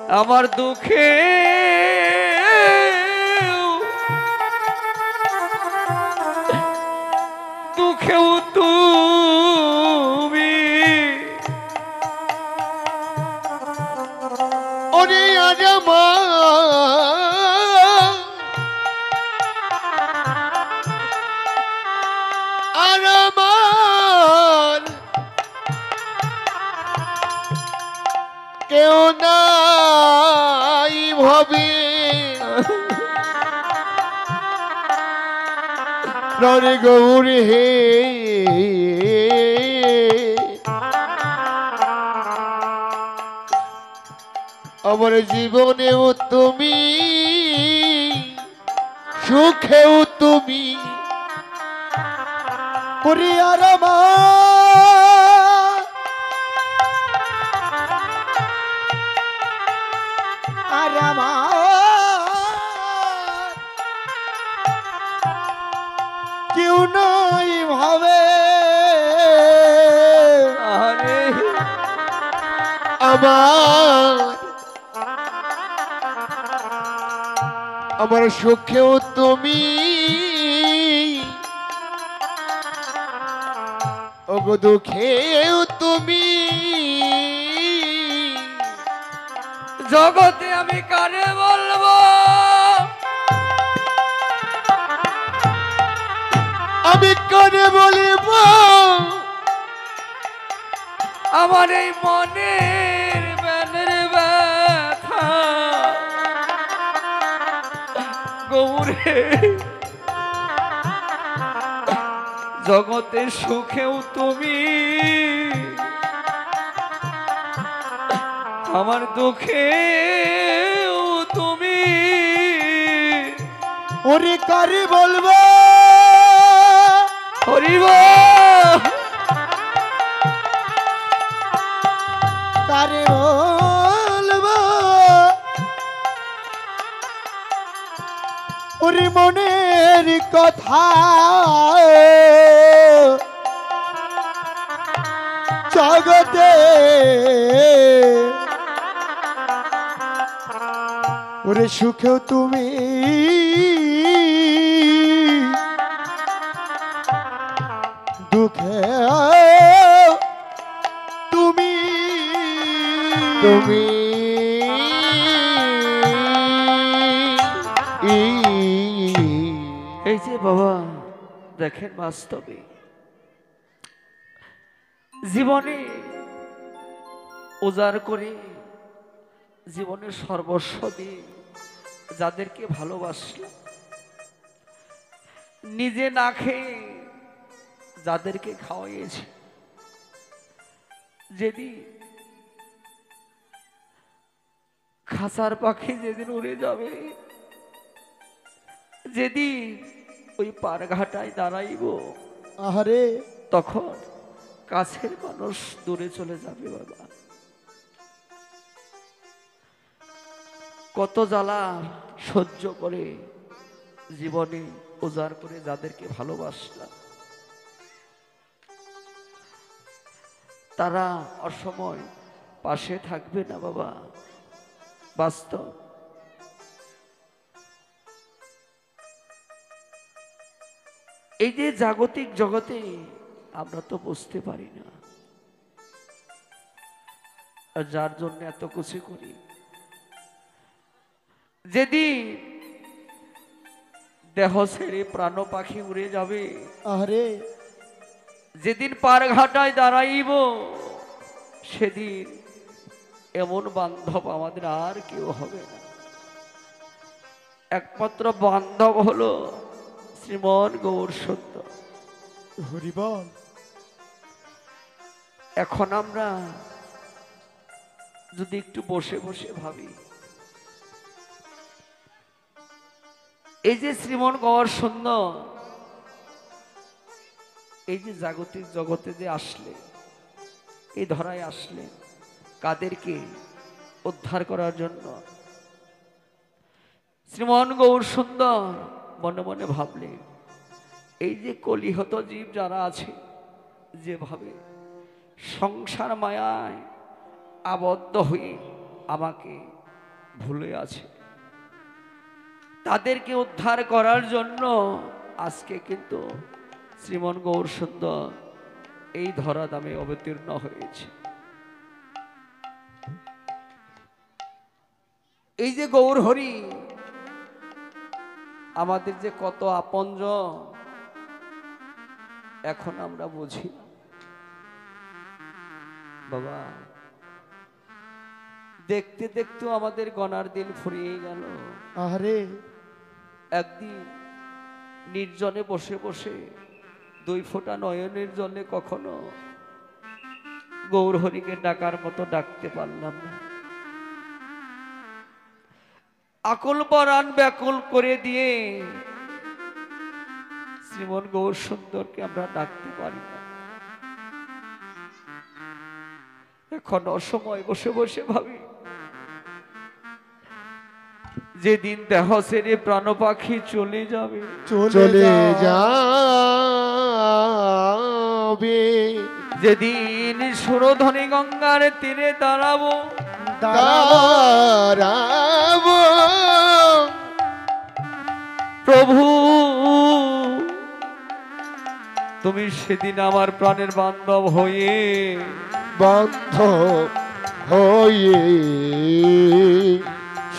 আমার দুঃখে দুঃখেও তুমি ওরে আজ আমার কেউ নাই ভাবি প্রাণে গৌরী হে আমার জীবনেও তুমি সুখেও তুমি ওরে আর কেউ নাই ভাবে আরে আমার সুখেও তুমি ওগো দুঃখেও তুমি জগতে আমি কারে বলবো আমি কারে বলিব আমার এই মনের ব্যানের ব্যথা গৌরে জগতে সুখেও তুমি আমার দুঃখেও তুমি ওরে কারে বলবো হরিব কারে বলবো ওরে মনের কথা জগতে ওরে সুখেও তুমি দুঃখে তুমি তুমি এই যে বাবা দেখেন বাস্তবে জীবনে উজাড় করে জীবনের সর্বস্ব দিয়ে যাদেরকে ভালোবাসলাম নিজে না খেয়ে যাদেরকে খাওয়াইয়েছি যেদিন খাঁচার পাখি যেদিন উড়ে যাবে যেদিন ওই পারঘাটায় দাঁড়াইব আহারে তখন কাছের মানুষ দূরে চলে যাবে বাবা কত জ্বালা সহ্য করে জীবনে উজাড় করে যাদেরকে ভালোবাসলাম তারা অসময় পাশে থাকবে না বাবা বাস্তব এই যে জাগতিক জগতে আমরা তো বুঝতে পারি না আর যার জন্য এত কিছু করি যেদিন দেহ ছেড়ে প্রাণ পাখি উড়ে যাবে আহারে যেদিন পারঘাটায় দাঁড়াইব সেদিন এমন বান্ধব আমাদের আর কেউ হবে না একমাত্র বান্ধব হলো শ্রীমন গৌর সত্য হরিবল এখন আমরা যদি একটু বসে বসে ভাবি এই যে শ্রীমন গৌর সুন্দর এই যে জাগতিক জগতে যে আসলে এই ধরায় আসলে কাদেরকে উদ্ধার করার জন্য শ্রীমন গৌর সুন্দর মনে মনে ভাবলে এই যে কলিহত জীব যারা আছে যেভাবে সংসার মায়ায় আবদ্ধ হয়ে আমাকে ভুলে আছে, তাদেরকে উদ্ধার করার জন্য আজকে কিন্তু শ্রীমন গৌর সুন্দর এই ধরা দামে অবতীর্ণ হয়েছে। এই যে গৌর হরি আমাদের যে কত আপনজন এখন আমরা বুঝি না। বাবা, দেখতে দেখতে আমাদের গনার দিন ফুরিয়ে গেল। আহারে একদিন নির্জনে বসে বসে দুই ফোঁটা নয়নের জলে কখনো গৌর হরিকে ডাকার মতো ডাকতে পারলাম না। আকুল পরাণ ব্যাকুল করে দিয়ে শ্রীমন গৌর সুন্দরকে আমরা ডাকতে পারি না। এখন অসময় বসে বসে ভাবি, যেদিন দেহ ছেড়ে প্রাণ পাখি চলে যাবে, চলে যাবে, যেদিন সুরধ্বনি গঙ্গার তীরে দাঁড়াবো, দাঁড়াবো প্রভু তুমি সেদিন আমার প্রাণের বান্ধব হয়ে, বান্ধব হয়ে,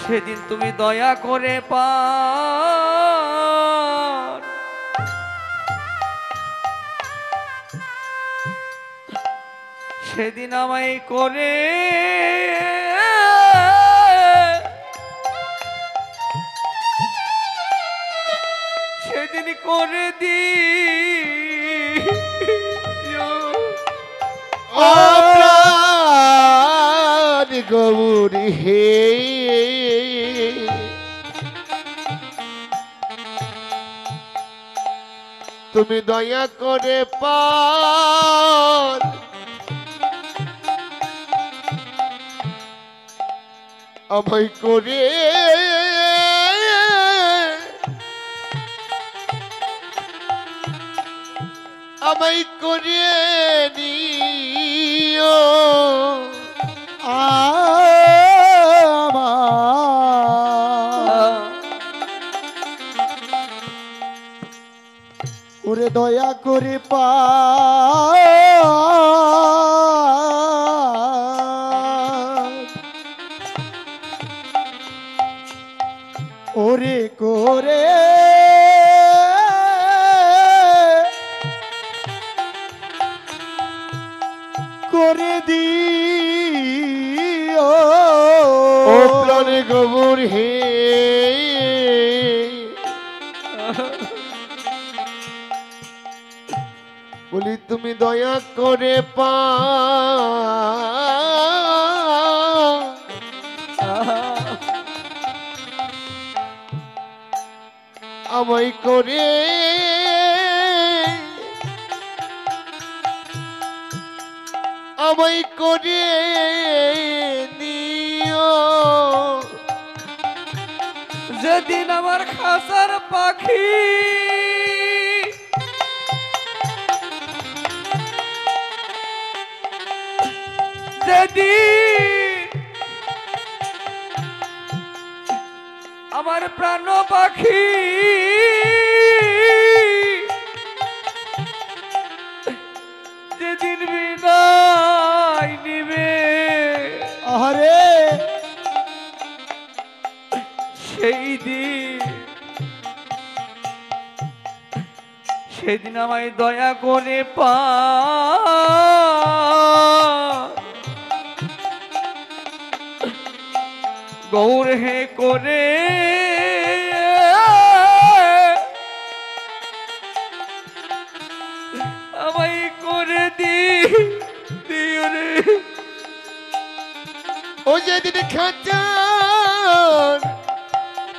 সেদিন তুমি দয়া করে পার সেদিন আমায় করে সেদিন করে দি প্রাণ গৌরী হে, তুমি দয়া করে পার আমায় করে, আমায় করে নিও ওরে দয়া করে ওরে করে করে দিও ও প্রাণে গৌর হে, বলি তুমি দয়া করে আমায় করে, আমায় করে নিও যেদিন আমার খাসার পাখি যেদিন আমার প্রাণ পাখি যেদিন বিদায় নিবে, আরে সেই দিন সেদিন আমায় দয়া করে গৌর হে করে আমায় করে দিও রে। ও যেদিন খাঁচার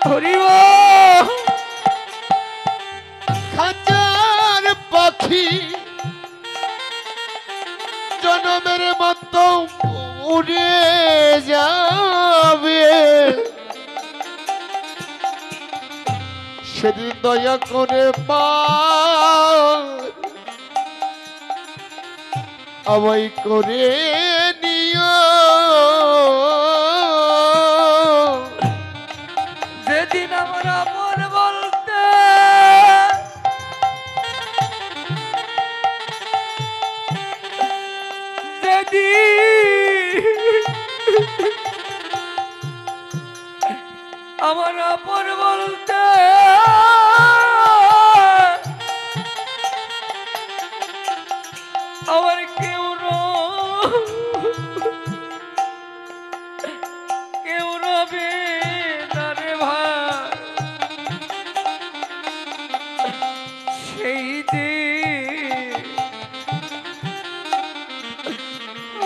হরিবা খাঁচার পাখি জনমের মতো উড়ে যাবে, সেদিন দয়া করে আমায় করে নিও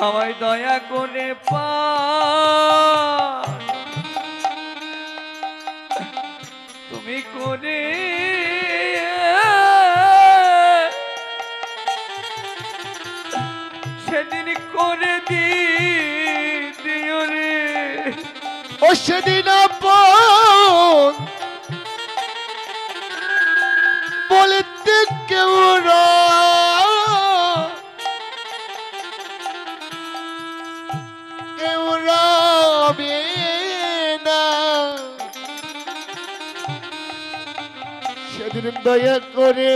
আমায় দয়া করে তুমি করে সেদিন করে দিও রে। ও সেদিন আপন বলতে কেউ কেউ রবে না, সেদিন দয়া করে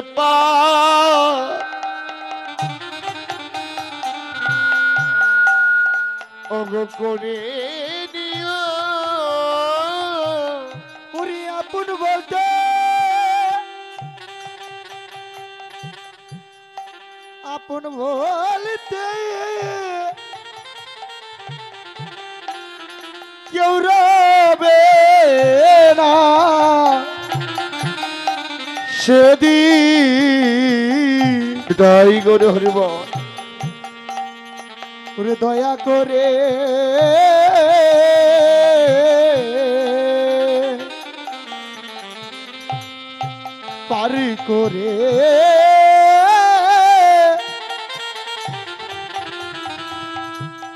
ওগো করে নিও। ওরে আপন বলতে আপন বলতে কেউ রবে না, সেদিন তাই করে হরিবল ওরে দয়া করে পারি করে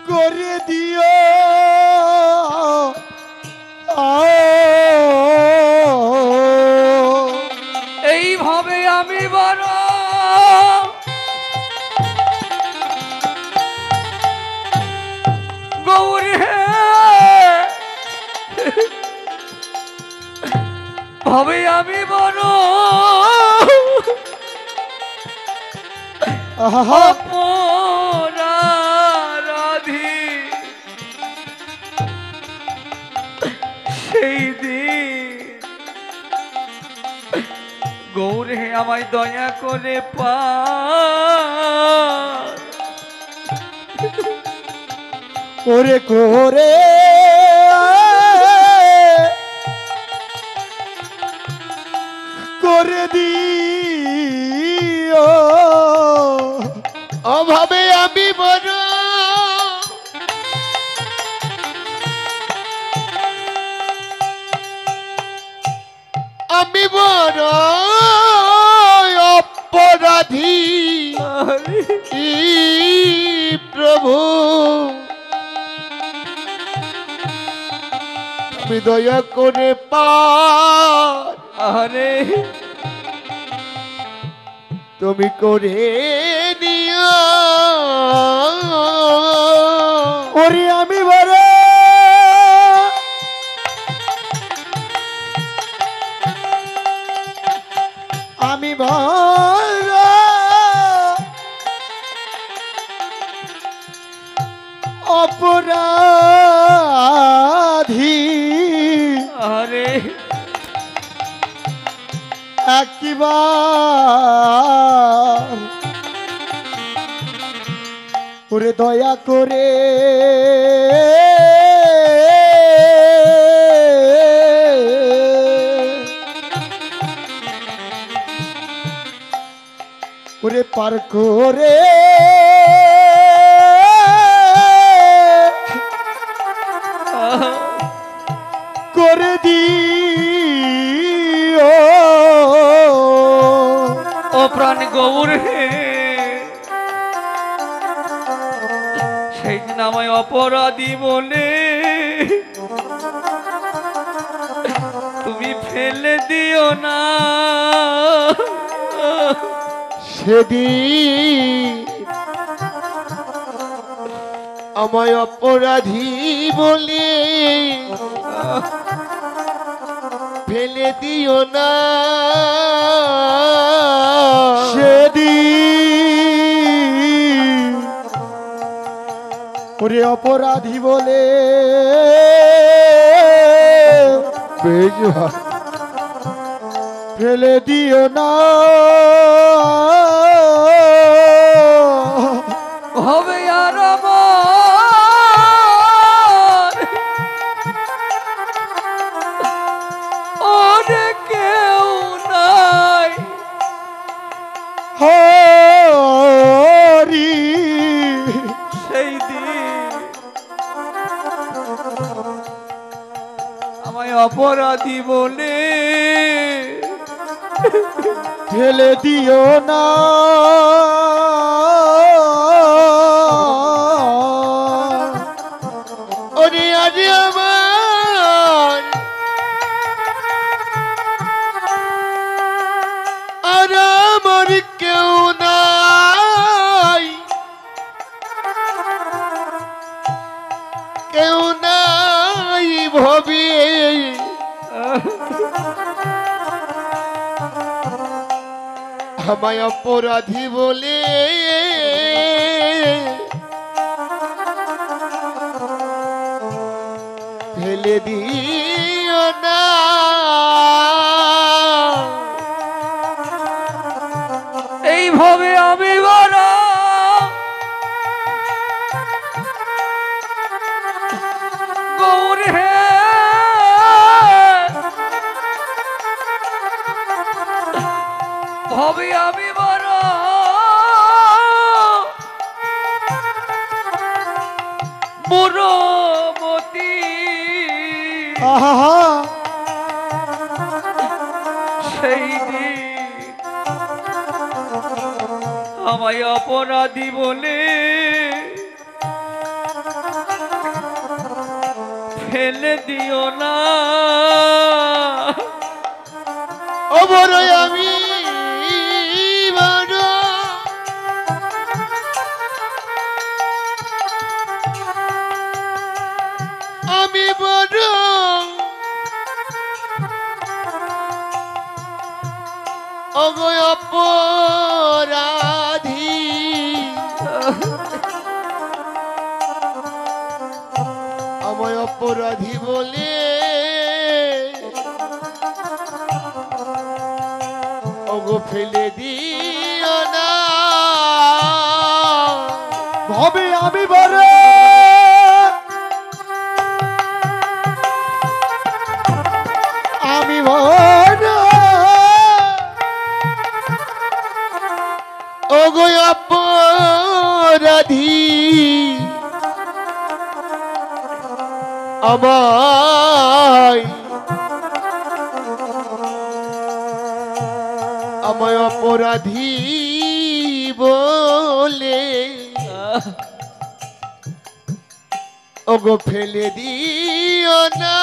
করে দিও। এইভাবে আমি বড় গৌর হে ভাবে আমি বড় অপরাধী সেই দিন গৌর হে আমায় দয়া করে ওরে করে করে দিও। অভাবে আমি বড় আমি বড় অপরাধী প্রভু, তুমি দয়া করে আরে তুমি করে নিও। ওরে আমি বড় আমি বড় অপরাধী, আরে একবার ওরে দয়া করে ওরে পার করে করে দিও। ও প্রাণ গৌর হে সেই দিন আমায় অপরাধী বলে তুমি ফেলে দিও না। সেদিন আমায় অপরাধী বলে ফেলে দিও না। সেদিন ওরে অপরাধী বলে ফেলে দিও না। হবে আর আমার ওরে কেউ নাই হরি সেই দিন অপরাধী বলে ফেলে দিও না ওরে আজ আমার আর আমার কেউ নাই, কেউ নাই ভবি আমায় অপরাধী বলে ফেলে দিও না। এইভাবে আমি বড় গৌর হে ভাবে আমি বড় বুড়োমতি আহা সেই দিন আমায় অপরাধী বলে ফেলে দিও না। ও বড় আমি বড় আমি বড় ওগো অপরাধী আমায় অপরাধী বলে ওগো ফেলে দিও না। ভবে আমি বড় আমি বড় ওগো অপরাধী আমায় আমায় অপরাধী বলে ওগো ফেলে দিও না।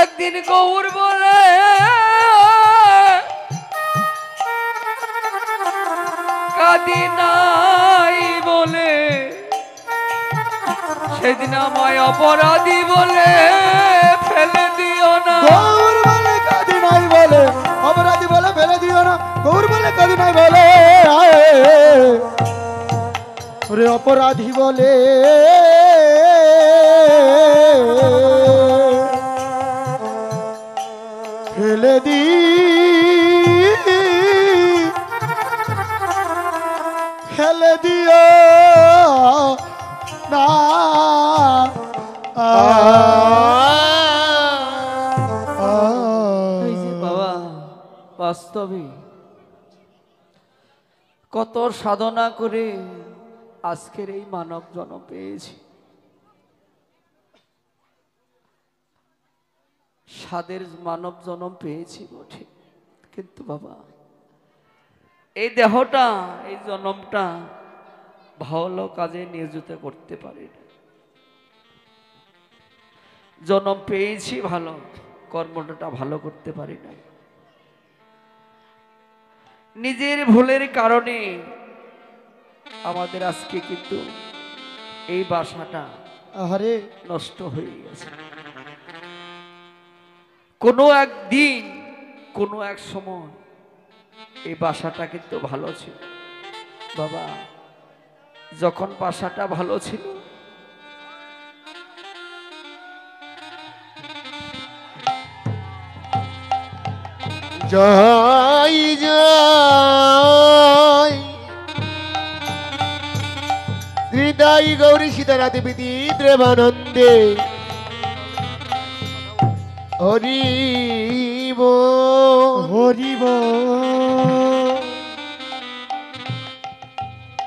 একদিন গৌর বলে কাঁদি নাই বলে সেদিন আমায় অপরাধী বলে ফেলে দিও না। গৌর বলে কাঁদি নাই বলে অপরাধী বলে ফেলে দিও না। গৌর বলে কাঁদি নাই বলে ওরে অপরাধী বলে ফেলে দি ফেলে দিও না। এই যে বাবা বাস্তবে কত সাধনা করে আজকের এই মানব জন্ম পেয়েছি। স্বাদের মানব জন্ম পেয়েছি বটে, কিন্তু বাবা এই দেহটা এই জন্মটা ভালো কাজে নিয়োজিত করতে পারি না। জন্ম পেয়েছি ভালো, কর্মটা ভালো করতে পারি না। নিজের ভুলের কারণে আমাদের আজকে কিন্তু এই বাসাটা আরে নষ্ট হয়ে গেছে। কোনো একদিন কোনো এক সময় এই বাসাটা কিন্তু ভালো ছিল বাবা। যখন বাসাটা ভালো ছিল জয় জয় হৃদয় গৌরী সীতারাধে বিধি প্রেমানন্দে হরি হরিব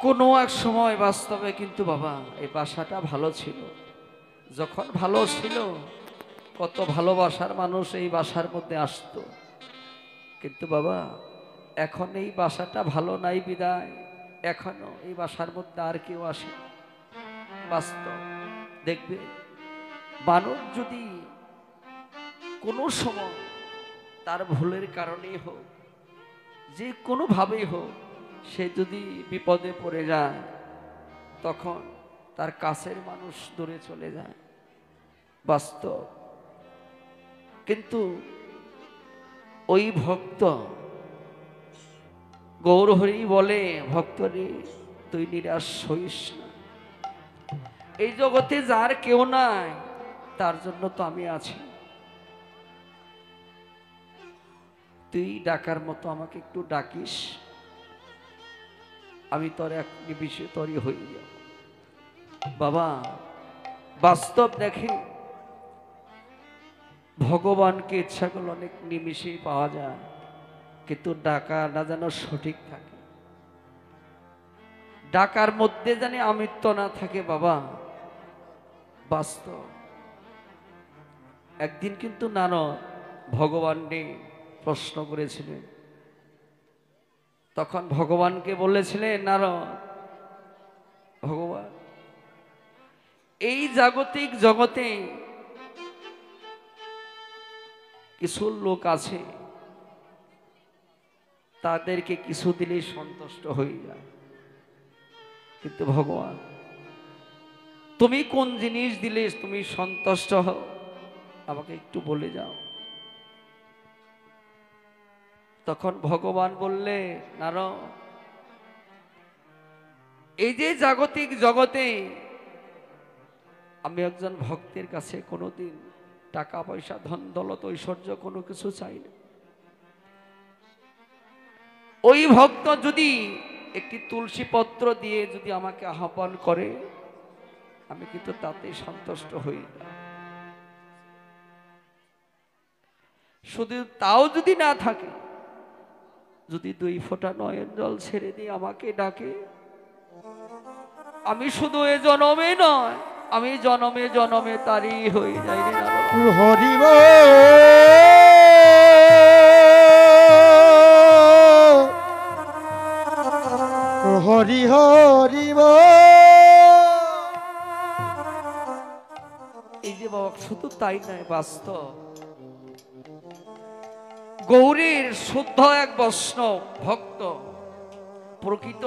কোনো এক সময় বাস্তবে কিন্তু বাবা এই বাসাটা ভালো ছিল। যখন ভালো ছিল কত ভালোবাসার মানুষ এই বাসার মধ্যে আসতো, কিন্তু বাবা এখন এই বাসাটা ভালো নাই বিদায় এখনো এই বাসার মধ্যে আর কেউ আসে। বাস্তব দেখবে, মানুষ যদি কোনো সময় তার ভুলের কারণেই হোক, যে কোনোভাবেই হোক, সে যদি বিপদে পড়ে যায় তখন তার কাছের মানুষ দূরে চলে যায়। বাস্তব। কিন্তু ওই ভক্ত গৌরহরি বলে, ভক্তরে তুই নিরাশ হইস না, এই জগতে যার কেউ নাই তার জন্য তো আমি আছি। তুই ডাকার মতো আমাকে একটু ডাকিস, আমি তোর এক নিমিষে তরি হয়ে যাব। বাবা বাস্তব দেখে, ভগবানকে ইচ্ছা করলে অনেক নিমিষেই পাওয়া যায়, কিন্তু ডাকা না যেন সঠিক থাকে, ডাকার মধ্যে জানি আমিত্ব না থাকে। বাবা বাস্তব। একদিন কিন্তু নারদ ভগবানকে প্রশ্ন করেছিলেন, তখন ভগবানকে বলেছিলেন, নারদ ভগবান, এই জাগতিক জগতে কিছু লোক আছে তাদেরকে কিছু দিলেই সন্তুষ্ট হয়ে যায়, কিন্তু ভগবান তুমি কোন জিনিস দিলে তুমি সন্তুষ্ট হও আমাকে একটু বলে যাও। তখন ভগবান বললে, নারদ, এই যে জাগতিক জগতে আমি একজন ভক্তের কাছে কোনোদিন টাকা পয়সা ধন দৌলত ঐশ্বর্য কোনো কিছু চাই না। ওই ভক্ত যদি একটি তুলসী পত্র দিয়ে যদি আমাকে আহ্বান করে আমি কিন্তু তাতে সন্তুষ্ট হই না। শুধু তাও যদি না থাকে, যদি 2 ফোঁটা নয়ন জল ছেড়ে দিয়ে আমাকে ডাকে, আমি শুধু এ জনমে নয়, আমি জনমে জনমে তারই হয়ে যাই রে নারদ। হরি হরি হরি এই যে বাবা, শুধু তাই নয়, বাস্তব গৌরীর শুদ্ধ এক বৈষ্ণব ভক্ত, প্রকৃত